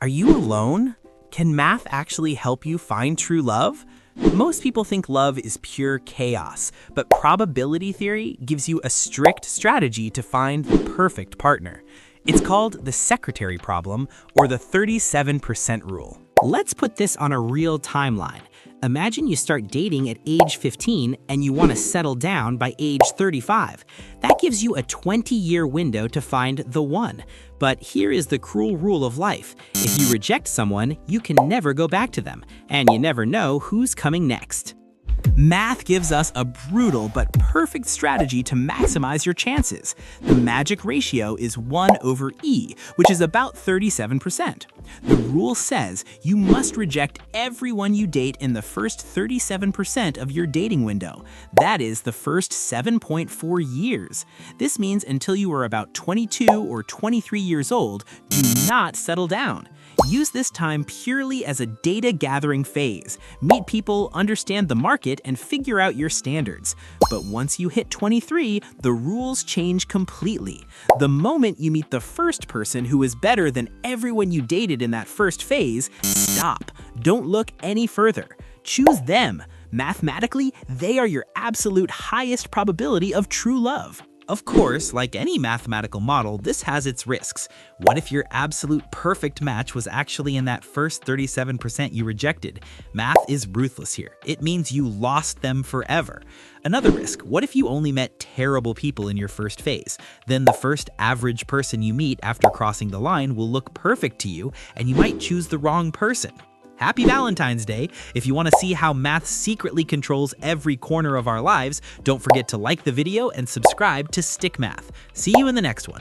Are you alone? Can math actually help you find true love? Most people think love is pure chaos, but probability theory gives you a strict strategy to find the perfect partner. It's called the secretary problem, or the 37% rule. Let's put this on a real timeline. Imagine you start dating at age 15 and you want to settle down by age 35. That gives you a 20-year window to find the one. But here is the cruel rule of life. If you reject someone, you can never go back to them, and you never know who's coming next. Math gives us a brutal but perfect strategy to maximize your chances. The magic ratio is 1/e, which is about 37%. The rule says you must reject everyone you date in the first 37% of your dating window. That is the first 7.4 years. This means until you are about 22 or 23 years old, do not settle down. Use this time purely as a data gathering phase. Meet people, understand the market, and figure out your standards. But once you hit 23, the rules change completely. The moment you meet the first person who is better than everyone you dated in that first phase, stop. Don't look any further. Choose them. Mathematically, they are your absolute highest probability of true love. Of course, like any mathematical model, this has its risks. What if your absolute perfect match was actually in that first 37% you rejected? Math is ruthless here. It means you lost them forever. Another risk, what if you only met terrible people in your first phase? Then the first average person you meet after crossing the line will look perfect to you, and you might choose the wrong person. Happy Valentine's Day! If you want to see how math secretly controls every corner of our lives, don't forget to like the video and subscribe to StickMATH. See you in the next one.